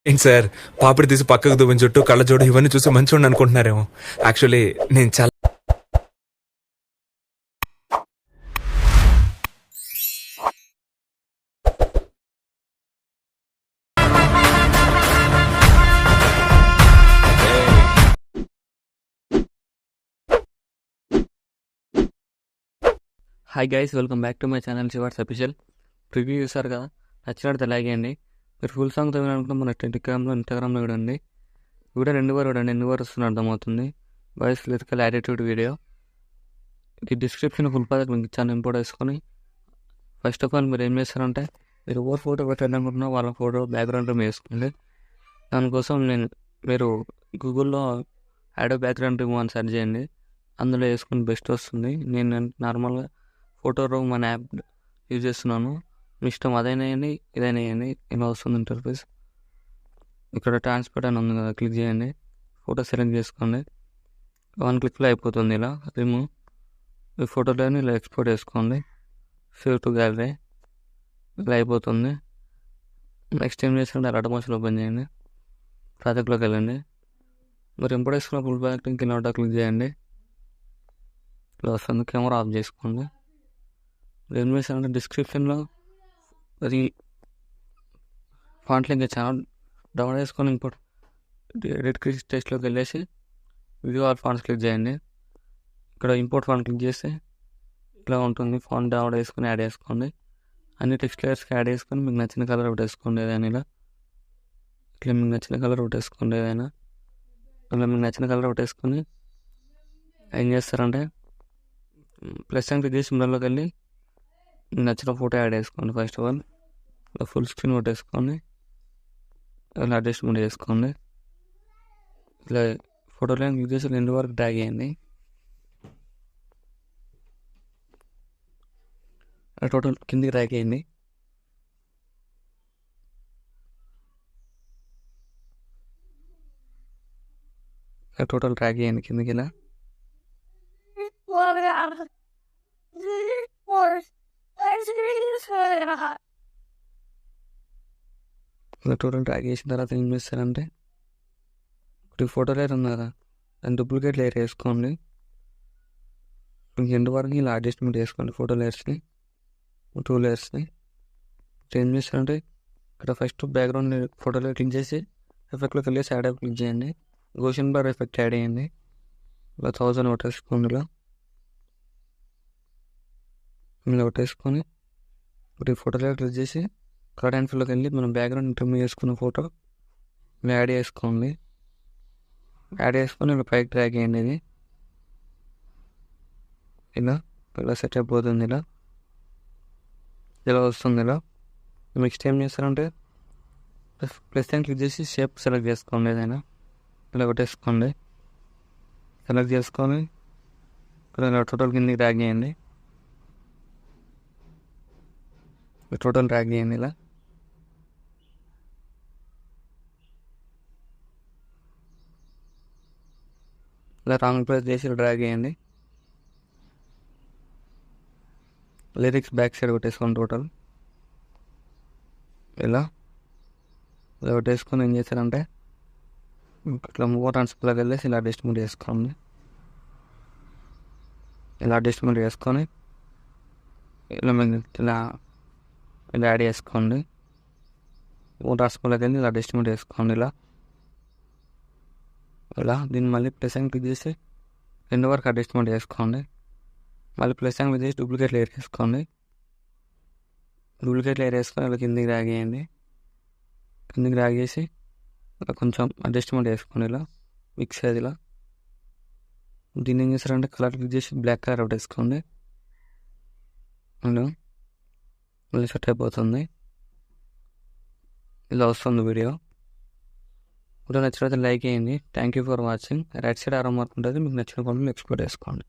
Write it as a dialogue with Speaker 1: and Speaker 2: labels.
Speaker 1: ఏంటి సార్, పాపిడి తీసి పక్కకు దువ్విన చుట్టూ కళ్ళజోడు ఇవన్నీ చూసి మంచోడిని అనుకుంటున్నారేమో. యాక్చువల్లీ నేను చాలా
Speaker 2: hi guys, welcome back to my channel Shivars official. Preview చూసారు కదా, నచ్చినట్టు లైక్ చేయండి. మీరు ఫుల్ సాంగ్ చదివిననుకుంటే మన ఇన్స్టాగ్రామ్లో చూడండి. వీడియో ఎన్ని వారు వస్తుంది అర్థమవుతుంది. Voice lyrical attitude video. ఈ డిస్క్రిప్షన్ ఫుల్ ప్రాజెక్ట్ మీకు ఇచ్చాను, ఇంపోర్ట్ వేసుకొని. ఫస్ట్ ఆఫ్ ఆల్ మీరు ఏం చేస్తారంటే, మీరు ఎవరు ఫోటో పెట్టాలనుకుంటున్నా వాళ్ళ ఫోటో బ్యాక్గ్రౌండ్ వేసుకోండి. దానికోసం మీరు గూగుల్లో యాడో బ్యాక్గ్రౌండ్ రిమూవ్ అని సెర్చ్ చేయండి. అందులో వేసుకుని బెస్ట్ వస్తుంది. నేను నార్మల్గా ఫోటో రూమ్ అనే యాప్ యూజ్ చేస్తున్నాను. మీ ఇష్టం, అదైనా వేయండి ఇదైనా వేయండి. ఇలా వస్తుంది ఇంటర్ఫేస్. ఇక్కడ ట్రాన్స్పోర్ట్ అని ఉంది కదా, క్లిక్ చేయండి. ఫోటో సెలెక్ట్ చేసుకోండి. 1 క్లిక్లో అయిపోతుంది. ఇలా రిమూవ్ ఈ ఫోటోలోని ఇలా ఎక్స్పోర్ట్ చేసుకోండి. Save to gallery. ఇలా అయిపోతుంది. నెక్స్ట్ ఏం చేస్తుంటే అలర్ట్ మోషన్ ఓపెన్ చేయండి. ప్రాజెక్ట్లోకి వెళ్ళండి. మీరు ఇంపోర్ట్ చేసుకున్న ఫుల్ ప్రాజెక్ట్ కింద క్లిక్ చేయండి. ఇలా వస్తుంది. కెమెరా ఆఫ్ చేసుకోండి. ఏం చేశానంటే డిస్క్రిప్షన్లో అది ఫాంట్ లింక్ ఇచ్చాను, డౌన్లోడ్ చేసుకొని ఇంపోర్ట్ ఎడిట్ టెస్ట్లోకి వెళ్ళేసి వ్యూ ఆల్ ఫాంట్స్ క్లిక్ చేయండి. ఇక్కడ ఇంపోర్ట్ ఫాంట్ క్లిక్ చేస్తే ఇలా ఉంటుంది. ఫాంట్ డౌన్లోడ్ చేసుకొని యాడ్ చేసుకోండి. అన్ని టెక్స్ట్ లేయర్స్కి యాడ్ చేసుకొని మీకు నచ్చిన కలర్ ఒకటి వేసుకోండి. ఏదైనా ఇట్లా మీకు నచ్చిన కలర్ ఒకటి వేసుకోండి. ఏదైనా ఇలా మీకు నచ్చిన కలర్ ఒకటి వేసుకొని ఏం చేస్తారంటే ప్లస్ అని క్లిక్ చేసి మిర్రర్లోకి వెళ్ళి నచ్చిన ఫోటో యాడ్ చేసుకోండి. ఫస్ట్ ఆఫ్ ఆల్ ఇలా ఫుల్ స్క్రీన్ కొట్టేసుకోండి. ఇలా అడ్జస్ట్మెంట్ చేసుకోండి. ఇలా ఫోటోలో క్లిక్ చేసి 2 వరకు డ్రాగ్ చేయండి. టోటల్ కిందికి డ్రాగ్ చేయండి. టోటల్ డ్రాగ్ చేయండి కిందికి. ఇలా ఇలా టోటల్ డ్రాగ్ చేసిన తర్వాత ఏం చేస్తారంటే, ఇప్పుడు ఫోటో లేయర్ ఉంది కదా, దాన్ని డూప్లికేట్ లేయర్ వేసుకోండి. ఎండ్ వరకు ఇలా అడ్జస్ట్మెంట్ చేసుకోండి. ఫోటో లేయర్స్ని 2 లేయర్స్ని ఏం చేస్తారంటే, ఇక్కడ ఫస్ట్ బ్యాక్గ్రౌండ్ ఫోటోలో క్లిక్ చేసి ఎఫెక్ట్లోకి వెళ్ళేసి యాడ్ క్లిక్ చేయండి. గోషన్ బార్ ఎఫెక్ట్ యాడ్ చేయండి. ఇలా 1000 కొట్టేసుకోండి. ఇలా కొట్టేసుకొని ఇప్పుడు ఫోటోలో క్లిక్ చేసి కలర్ అండ్ ఫిల్లోకి వెళ్ళి మనం బ్యాక్గ్రౌండ్ రిమూవ్ చేసుకున్న ఫోటో ఇలా యాడ్ చేసుకోండి. యాడ్ చేసుకొని ఇలా పైకి డ్రాగ్ చేయండి. ఇది ఇలా సెట్ అయిపోతుంది. ఇలా వస్తుంది. నెక్స్ట్ ఏం చేస్తారంటే ప్లస్ అని క్లిక్ చేసి షేప్ సెలెక్ట్ చేసుకోండి. ఏదైనా ఇలా కొట్టేసుకోండి. సెలెక్ట్ చేసుకొని ఇలా టోటల్ కిందకి డ్రాగ్ చేయండి. టోటల్ డ్రాగ్ చేయండి. ఇలా రాంగ్ ప్రెస్ చేసి డ్రాగ్ చేయండి. లిరిక్స్ బ్యాక్ సైడ్ కొట్టేసుకోండి. టోటల్ ఇలా కొట్టేసుకొని ఏం చేశారంటే ఇట్లా మూవ్ ట్రాన్స్ఫర్లోకి వెళ్ళేసి ఇలా అడ్జస్ట్మెంట్ చేసుకోండి. ఇలా అడ్జస్ట్మెంట్ చేసుకొని ఇలా యాడ్ చేసుకోండి. మూవ్ ట్రాన్స్ఫర్లోకి వెళ్ళి ఇలా అడ్జస్ట్మెంట్ చేసుకోండి. ఇలా దీన్ని మళ్ళీ ప్లస్ అని క్లిక్ చేసి 2 వరకు అడ్జస్ట్మెంట్ చేసుకోండి. మళ్ళీ ప్లస్ అని క్లిక్ చేసి డూప్లికేట్ లేయర్ వేసుకోండి. డూప్లికేట్ లేయర్ వేసుకొని ఇలా కిందికి డ్రాగ్ చేయండి. కిందికి డ్రాగ్ చేసి ఇలా కొంచెం అడ్జస్ట్మెంట్ వేసుకోండి. ఇలా మిక్స్ అయ్యేది. దీన్ని ఏం చేస్తారంటే కలర్ క్లిక్ చేసి బ్లాక్ కలర్ ఒకటి వేసుకోండి. మళ్ళీ సెట్ అయిపోతుంది. ఇలా వస్తుంది వీడియో నచ్చినట్లయితే లైక్ చేయండి. Thank you for watching. Right side ఆరో మార్క్ ఉంటుంది, మీకు నచ్చిన ఫోటోలు ఎక్స్పోర్ట్ చేసుకోండి.